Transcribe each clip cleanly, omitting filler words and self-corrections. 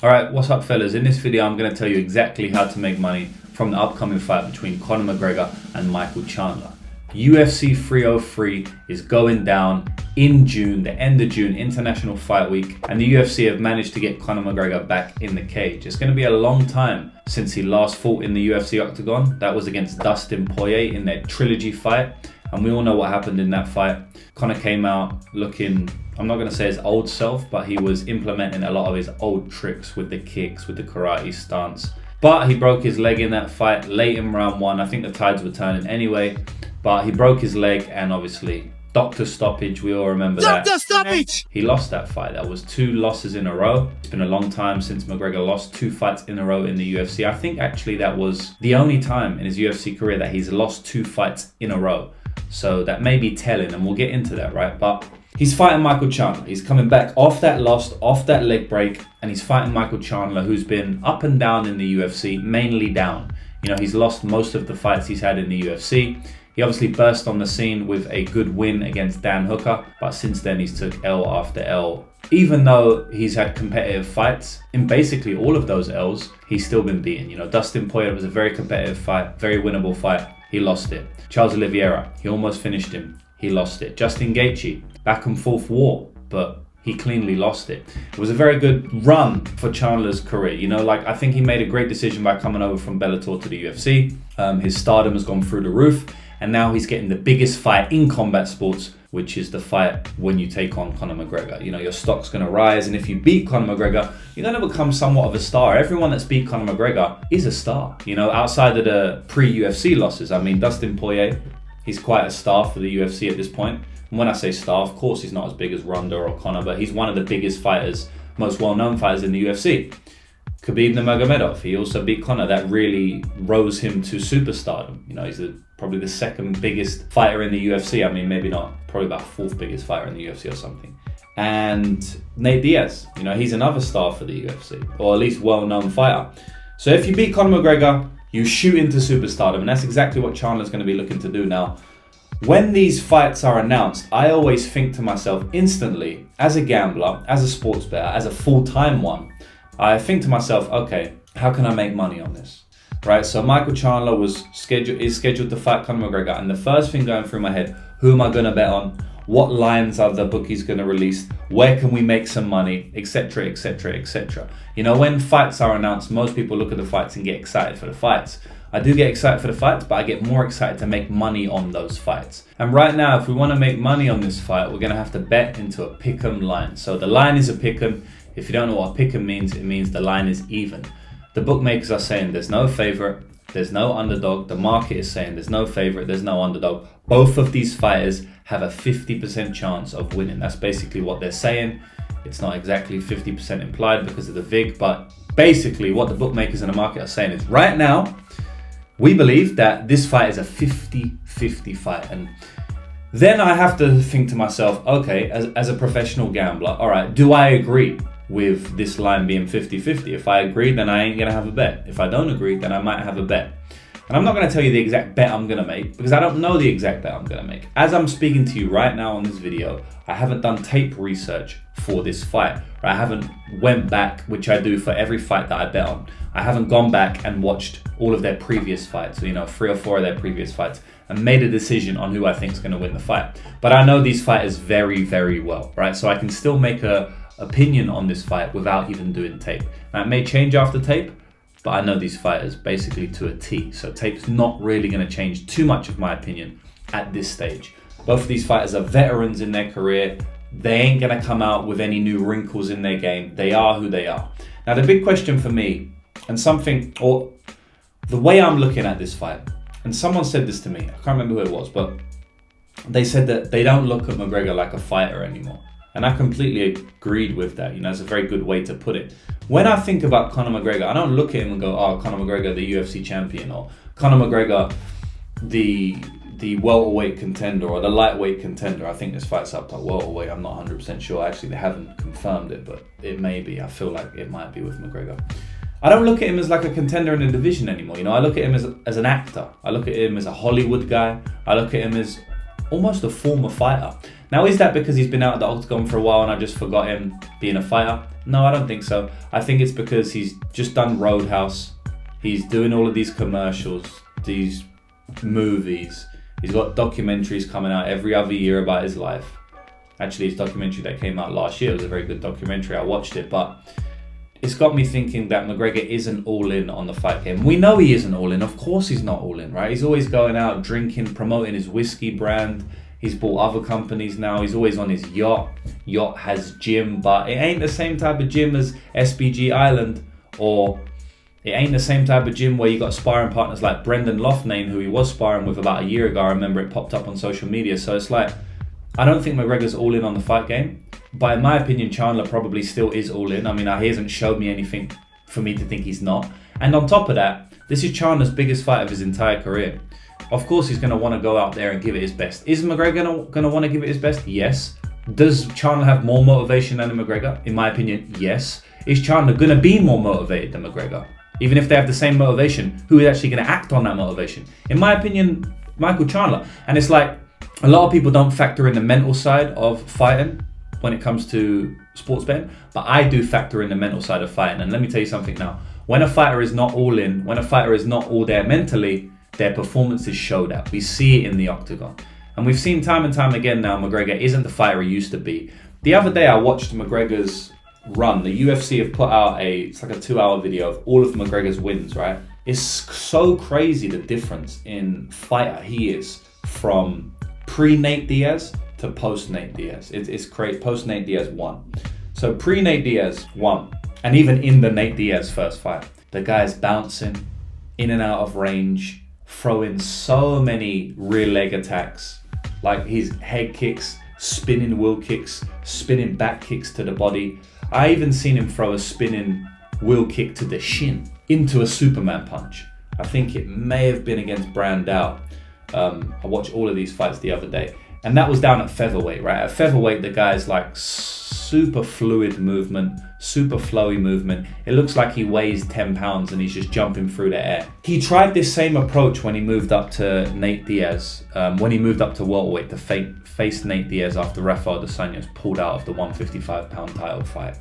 Alright, what's up fellas? In this video I'm going to tell you exactly how to make money from the upcoming fight between Conor McGregor and Michael Chandler. UFC 303 is going down in June, the end of June, International Fight Week, and the UFC have managed to get Conor McGregor back in the cage. It's going to be a long time since he last fought in the UFC octagon. That was against Dustin Poirier in their trilogy fight, and we all know what happened in that fight. Conor came out looking, I'm not going to say his old self, but he was implementing a lot of his old tricks with the kicks, with the karate stance. But he broke his leg in that fight late in round one. I think the tides were turning anyway, but he broke his leg, and obviously doctor stoppage, we all remember that. Doctor stoppage! He lost that fight. That was 2 losses in a row. It's been a long time since McGregor lost 2 fights in a row in the UFC. I think actually that was the only time in his UFC career that he's lost 2 fights in a row. So that may be telling, and we'll get into that, right? But he's fighting Michael Chandler. He's coming back off that loss, off that leg break, and he's fighting Michael Chandler, who's been up and down in the UFC, mainly down. You know, he's lost most of the fights he's had in the UFC. He obviously burst on the scene with a good win against Dan Hooker, but since then he's took L after L. Even though he's had competitive fights, in basically all of those L's, he's still been beaten. You know, Dustin Poirier was a very competitive fight, very winnable fight. He lost it. Charles Oliveira, he almost finished him. He lost it. Justin Gaethje, back and forth war, but he cleanly lost it. It was a very good run for Chandler's career. You know, like, I think he made a great decision by coming over from Bellator to the UFC. His stardom has gone through the roof. And now he's getting the biggest fight in combat sports, which is the fight when you take on Conor McGregor. You know, your stock's going to rise, and if you beat Conor McGregor, you're going to become somewhat of a star. Everyone that's beat Conor McGregor is a star, you know, outside of the pre-UFC losses. I mean, Dustin Poirier, he's quite a star for the UFC at this point. And when I say star, of course he's not as big as Ronda or Conor, but he's one of the biggest fighters, most well-known fighters in the UFC. Khabib Nurmagomedov, he also beat Conor. That really rose him to superstardom. You know, he's probably the second biggest fighter in the UFC. I mean, maybe not, probably about 4th biggest fighter in the UFC or something. And Nate Diaz, you know, he's another star for the UFC, or at least well-known fighter. So if you beat Conor McGregor, you shoot into superstardom, and that's exactly what Chandler's going to be looking to do now. When these fights are announced, I always think to myself instantly, as a gambler, as a sports bettor, as a full-time one, I think to myself, okay, how can I make money on this? Right, so Michael Chandler is scheduled to fight Conor McGregor, and the first thing going through my head, who am I going to bet on? What lines are the bookies going to release? Where can we make some money? Etc, etc, etc. You know, when fights are announced, most people look at the fights and get excited for the fights. I do get excited for the fights, but I get more excited to make money on those fights. And right now, if we want to make money on this fight, we're going to have to bet into a pick'em line. So the line is a pick'em. If you don't know what a pick'em means, it means the line is even. The bookmakers are saying there's no favorite, there's no underdog. The market is saying there's no favorite, there's no underdog. Both of these fighters have a 50% chance of winning. That's basically what they're saying. It's not exactly 50% implied because of the VIG, but basically what the bookmakers in the market are saying is right now, we believe that this fight is a 50-50 fight. And then I have to think to myself, okay, as a professional gambler, all right, do I agree with this line being 50-50? If I agree, then I ain't gonna have a bet. If I don't agree, then I might have a bet. And I'm not gonna tell you the exact bet I'm gonna make because I don't know the exact bet I'm gonna make. As I'm speaking to you right now on this video, I haven't done tape research for this fight. I haven't went back, which I do for every fight that I bet on. I haven't gone back and watched all of their previous fights, you know, 3 or 4 of their previous fights, and made a decision on who I think is gonna win the fight. But I know these fighters very, very well, right? So I can still make a opinion on this fight without even doing tape. Now, it may change after tape, but I know these fighters basically to a T. So tape's not really going to change too much of my opinion at this stage. Both of these fighters are veterans in their career. They ain't going to come out with any new wrinkles in their game. They are who they are. Now, the big question for me, and something, or the way I'm looking at this fight, and someone said this to me, I can't remember who it was, but they said that they don't look at McGregor like a fighter anymore. And I completely agreed with that. You know, it's a very good way to put it. When I think about Conor McGregor, I don't look at him and go, oh, Conor McGregor, the UFC champion, or Conor McGregor, the welterweight contender, or the lightweight contender. I think this fight's up to welterweight. I'm not 100% sure. Actually, they haven't confirmed it, but it may be. I feel like it might be with McGregor. I don't look at him as like a contender in the division anymore. You know, I look at him as an actor. I look at him as a Hollywood guy. I look at him as almost a former fighter. Now, is that because he's been out of the octagon for a while and I just forgot him being a fighter? No, I don't think so. I think it's because he's just done Roadhouse. He's doing all of these commercials, these movies. He's got documentaries coming out every other year about his life. Actually, his documentary that came out last year was a very good documentary. I watched it, but it's got me thinking that McGregor isn't all in on the fight game. We know he isn't all in. Of course he's not all in, right? He's always going out, drinking, promoting his whiskey brand. He's bought other companies now. He's always on his yacht. Yacht has gym, but it ain't the same type of gym as SBG Island, or it ain't the same type of gym where you got sparring partners like Brendan Loughnane, who he was sparring with about a year ago. I remember it popped up on social media. So it's like, I don't think McGregor's all in on the fight game. But in my opinion, Chandler probably still is all in. I mean, he hasn't showed me anything for me to think he's not. And on top of that, this is Chandler's biggest fight of his entire career. Of course, he's going to want to go out there and give it his best. Is McGregor going to want to give it his best? Yes. Does Chandler have more motivation than McGregor? In my opinion, yes. Is Chandler going to be more motivated than McGregor? Even if they have the same motivation, who is actually going to act on that motivation? In my opinion, Michael Chandler. And it's like, a lot of people don't factor in the mental side of fighting when it comes to sports betting, but I do factor in the mental side of fighting. And let me tell you something now. When a fighter is not all in, when a fighter is not all there mentally, their performances show that. We see it in the octagon. And we've seen time and time again now, McGregor isn't the fighter he used to be. The other day I watched McGregor's run. The UFC have put out it's like a 2-hour video of all of McGregor's wins, right? It's so crazy the difference in fighter he is from pre-Nate Diaz to post-Nate Diaz. It's crazy. Post-Nate Diaz won. So pre-Nate Diaz won. And even in the Nate Diaz first fight, the guy's bouncing in and out of range, throwing so many rear leg attacks, like his head kicks, spinning wheel kicks, spinning back kicks to the body. I even seen him throw a spinning wheel kick to the shin into a Superman punch. I think it may have been against Brandao. I watched all of these fights the other day. And that was down at featherweight, right? At featherweight, the guy's like super fluid movement, super flowy movement. It looks like he weighs 10 pounds and he's just jumping through the air. He tried this same approach when he moved up to Nate Diaz, when he moved up to welterweight to face Nate Diaz after Rafael dos Anjos pulled out of the 155-pound title fight.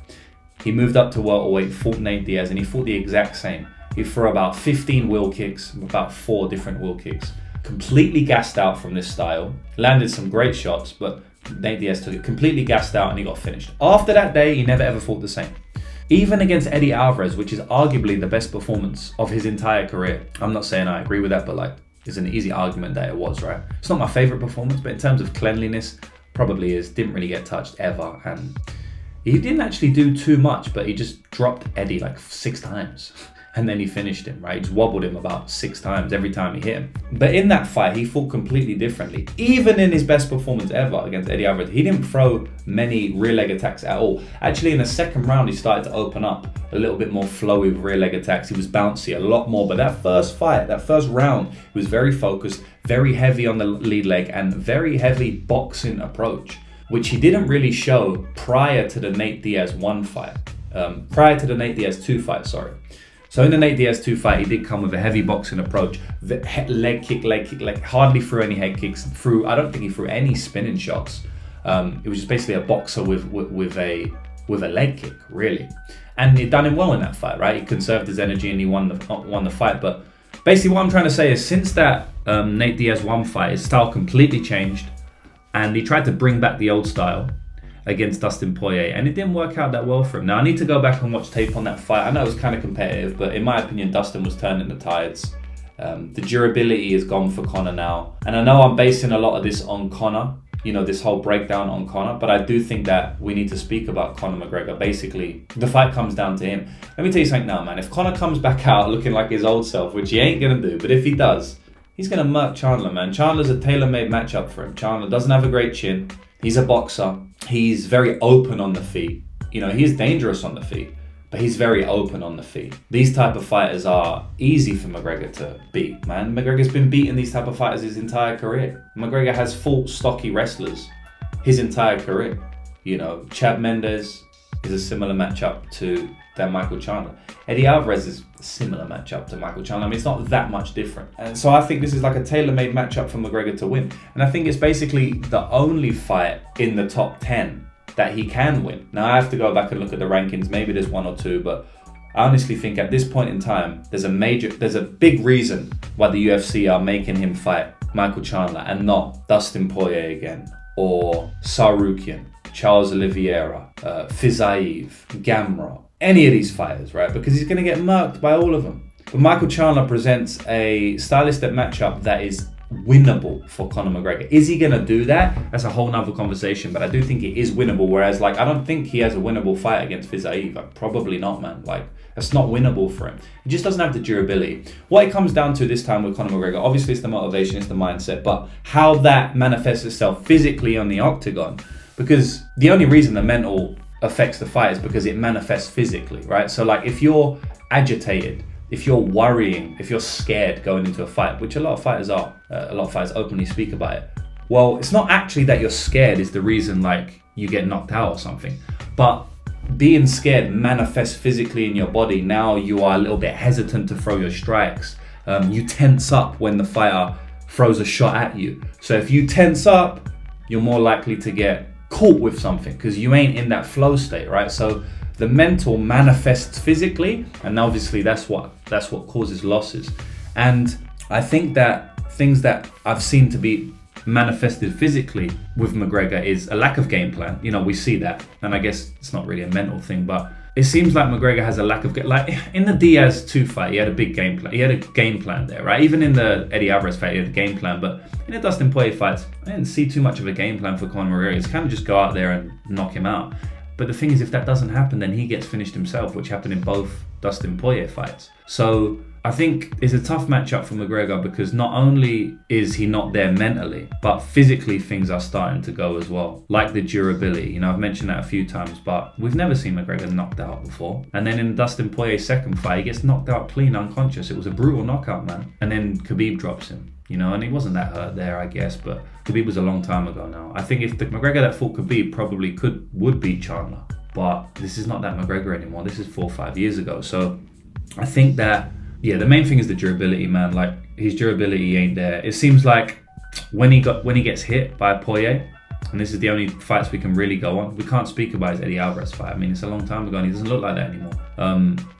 He moved up to welterweight, fought Nate Diaz, and he fought the exact same. He threw about 15 wheel kicks, about 4 different wheel kicks. Completely gassed out from this style, landed some great shots, but Nate Diaz took it completely gassed out and he got finished. After that day, he never ever fought the same. Even against Eddie Alvarez, which is arguably the best performance of his entire career. I'm not saying I agree with that, but like, it's an easy argument that it was, right? It's not my favorite performance, but in terms of cleanliness, probably is. Didn't really get touched ever, and he didn't actually do too much, but he just dropped Eddie like 6 times. And then he finished him, right? He just wobbled him about 6 times every time he hit him. But in that fight, he fought completely differently. Even in his best performance ever against Eddie Alvarez, he didn't throw many rear leg attacks at all. Actually, in the second round, he started to open up a little bit more flowy with rear leg attacks. He was bouncy a lot more. But that first fight, that first round, he was very focused, very heavy on the lead leg, and very heavy boxing approach, which he didn't really show prior to the Nate Diaz 1 fight. Prior to the Nate Diaz 2 fight, sorry. So in the Nate Diaz 2 fight, he did come with a heavy boxing approach. Leg kick, like hardly threw any head kicks. I don't think he threw any spinning shots. It was just basically a boxer with a leg kick, really. And it done him well in that fight, right? He conserved his energy and he won the fight. But basically what I'm trying to say is since that Nate Diaz 1 fight, his style completely changed. And he tried to bring back the old style against Dustin Poirier, and it didn't work out that well for him. Now, I need to go back and watch tape on that fight. I know it was kind of competitive, but in my opinion, Dustin was turning the tides. The durability is gone for Conor now. And I know I'm basing a lot of this on Conor, this whole breakdown on Conor, but I do think that we need to speak about Conor McGregor. Basically, the fight comes down to him. Let me tell you something now, man. If Conor comes back out looking like his old self, which he ain't going to do, but if he does, he's going to murk Chandler, man. Chandler's a tailor-made matchup for him. Chandler doesn't have a great chin. He's a boxer. He's very open on the feet. He is dangerous on the feet, but he's very open on the feet. These type of fighters are easy for McGregor to beat, man. McGregor's been beating these type of fighters his entire career. McGregor has fought stocky wrestlers his entire career. Chad Mendes is a similar matchup to that Michael Chandler. Eddie Alvarez is a similar matchup to Michael Chandler. I mean, it's not that much different. And so I think this is like a tailor-made matchup for McGregor to win. And I think it's basically the only fight in the top 10 that he can win. Now I have to go back and look at the rankings. Maybe there's one or two, but I honestly think at this point in time, there's a big reason why the UFC are making him fight Michael Chandler and not Dustin Poirier again, or Sarukian, Charles Oliveira, Fiziev, Gamrot, any of these fighters, right? Because he's going to get murked by all of them. But Michael Chandler presents a stylistic matchup that is winnable for Conor McGregor. Is he going to do that? That's a whole nother conversation, but I do think it is winnable. Whereas, like, I don't think he has a winnable fight against Fiziev. Like, probably not, man. Like, that's not winnable for him. He just doesn't have the durability. What it comes down to this time with Conor McGregor, obviously it's the motivation, it's the mindset, but how that manifests itself physically on the octagon. Because the only reason the mental affects the fight is because it manifests physically, right? So, like, if you're agitated, if you're worrying, if you're scared going into a fight, which a lot of fighters are, a lot of fighters openly speak about it. Well, it's not actually that you're scared is the reason, like, you get knocked out or something. But being scared manifests physically in your body. Now you are a little bit hesitant to throw your strikes. You tense up when the fighter throws a shot at you. So if you tense up, you're more likely to get caught with something because you ain't in that flow state, right? So the mental manifests physically, and obviously that's what causes losses. And I think that things that I've seen to be manifested physically with McGregor is a lack of game plan. You know, we see that, and I guess it's not really a mental thing, but it seems like McGregor has a lack of like in the Diaz 2 fight, he had a big game plan. He had a game plan there, right? Even in the Eddie Alvarez fight, he had a game plan, but in the Dustin Poirier fights, I didn't see too much of a game plan for Conor McGregor. It's kind of just go out there and knock him out. But the thing is, if that doesn't happen, then he gets finished himself, which happened in both Dustin Poirier fights. So I think it's a tough matchup for McGregor because not only is he not there mentally, but physically things are starting to go as well. Like the durability, you know, I've mentioned that a few times, but we've never seen McGregor knocked out before. And then in Dustin Poirier's second fight, he gets knocked out clean, unconscious. It was a brutal knockout, man. And then Khabib drops him, you know, and he wasn't that hurt there, I guess, but Khabib was a long time ago now. I think if the McGregor that fought Khabib probably would beat Chandler, but this is not that McGregor anymore. This is 4 or 5 years ago. So I think that, yeah, the main thing is the durability, man. Like, his durability ain't there. It seems like when he gets hit by Poirier, and this is the only fights we can really go on. We can't speak about his Eddie Alvarez fight. I mean, it's a long time ago and he doesn't look like that anymore.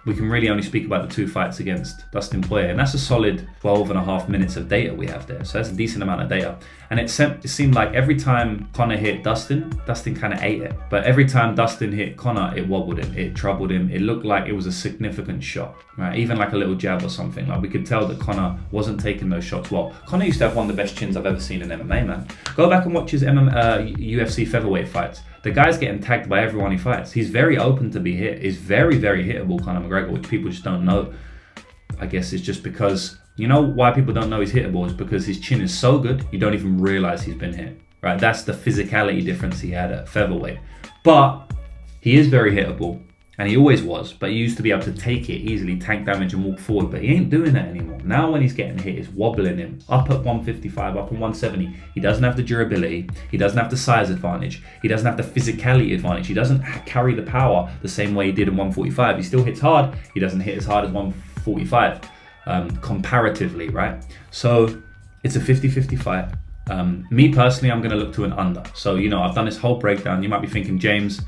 We can really only speak about the 2 fights against Dustin Poirier, and that's a solid 12.5 minutes of data we have there. So that's a decent amount of data. And it seemed like every time Conor hit Dustin kind of ate it. But every time Dustin hit Conor, it wobbled him, it troubled him. It looked like it was a significant shot, right? Even like a little jab or something. Like, we could tell that Conor wasn't taking those shots well. Conor used to have one of the best chins I've ever seen in MMA, man. Go back and watch his UFC featherweight fights. The guy's getting tagged by everyone he fights. He's very open to be hit. He's very, very hittable, Conor McGregor, which people just don't know. I guess it's just because, you know why people don't know he's hittable is because his chin is so good, you don't even realize he's been hit, right? That's the physicality difference he had at featherweight. But he is very hittable, and he always was, but he used to be able to take it easily, tank damage and walk forward, but he ain't doing that anymore. Now when he's getting hit, it's wobbling him. Up at 155, up at 170, he doesn't have the durability, he doesn't have the size advantage, he doesn't have the physicality advantage, he doesn't carry the power the same way he did in 145. He still hits hard, he doesn't hit as hard as 145, comparatively, right? So it's a 50-50 fight. Me personally, I'm gonna look to an under. So, you know, I've done this whole breakdown. You might be thinking, James,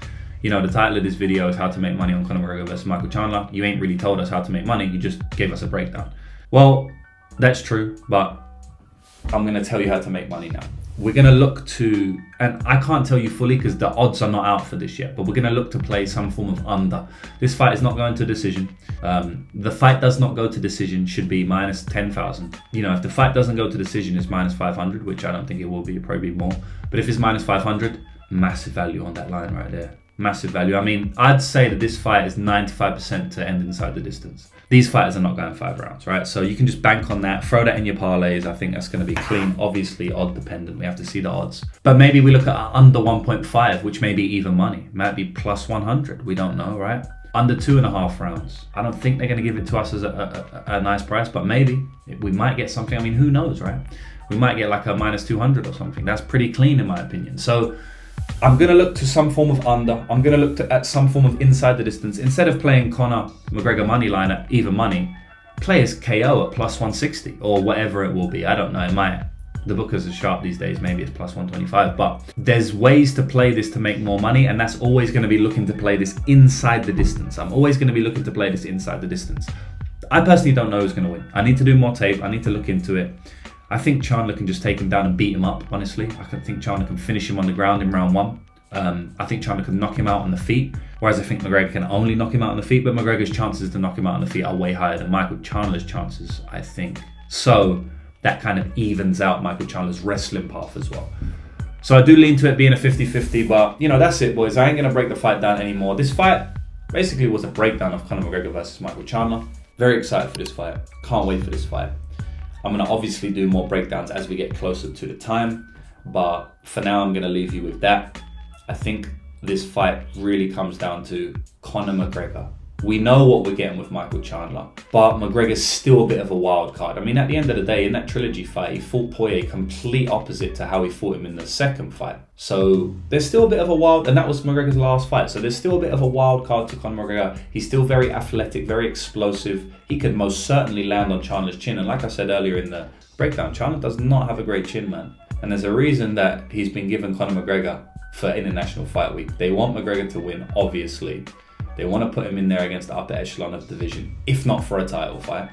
you know, the title of this video is how to make money on Conor McGregor versus Michael Chandler. You ain't really told us how to make money, you just gave us a breakdown. Well, that's true, but I'm gonna tell you how to make money now. We're gonna look to, and I can't tell you fully because the odds are not out for this yet, but we're gonna look to play some form of under. This fight is not going to decision. The fight does not go to decision should be minus 10,000. You know, if the fight doesn't go to decision, it's minus 500, which I don't think it will be, it'll probably be more. But if it's minus 500, massive value on that line right there. Massive value. I mean, I'd say that this fight is 95% to end inside the distance. These fighters are not going 5 rounds, right? So you can just bank on that, throw that in your parlays. I think that's going to be clean. Obviously, odd dependent. We have to see the odds. But maybe we look at under 1.5, which may be even money. Might be plus 100. We don't know, right? Under 2.5 rounds. I don't think they're going to give it to us as a nice price, but maybe we might get something. I mean, who knows, right? We might get like a minus 200 or something. That's pretty clean in my opinion. So I'm going to look to some form of under. I'm going to look at some form of inside the distance. Instead of playing Conor McGregor money line at even money, play his KO at plus 160 or whatever it will be. I don't know. The bookers are sharp these days, maybe it's plus 125, but there's ways to play this to make more money, and that's always going to be looking to play this inside the distance. I'm always going to be looking to play this inside the distance. I personally don't know who's going to win. I need to do more tape. I need to look into it. I think Chandler can just take him down and beat him up, honestly. I think Chandler can finish him on the ground in round 1. I think Chandler can knock him out on the feet, whereas I think McGregor can only knock him out on the feet, but McGregor's chances to knock him out on the feet are way higher than Michael Chandler's chances, I think. So that kind of evens out Michael Chandler's wrestling path as well. So I do lean to it being a 50-50, but that's it, boys. I ain't gonna break the fight down anymore. This fight basically was a breakdown of Conor McGregor versus Michael Chandler. Very excited for this fight. Can't wait for this fight. I'm gonna obviously do more breakdowns as we get closer to the time, but for now I'm gonna leave you with that. I think this fight really comes down to Conor McGregor. We know what we're getting with Michael Chandler, but McGregor's still a bit of a wild card. I mean, at the end of the day, in that trilogy fight, he fought Poirier complete opposite to how he fought him in the second fight. So there's still a bit of a wild, and that was McGregor's last fight. So there's still a bit of a wild card to Conor McGregor. He's still very athletic, very explosive. He could most certainly land on Chandler's chin. And like I said earlier in the breakdown, Chandler does not have a great chin, man. And there's a reason that he's been given Conor McGregor for International Fight Week. They want McGregor to win, obviously. They want to put him in there against the upper echelon of the division, if not for a title fight.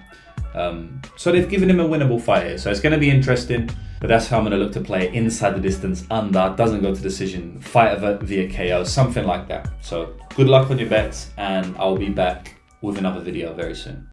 So they've given him a winnable fight here. So it's going to be interesting, but that's how I'm going to look to play it inside the distance, under, doesn't go to decision, fight via KO, something like that. So good luck on your bets, and I'll be back with another video very soon.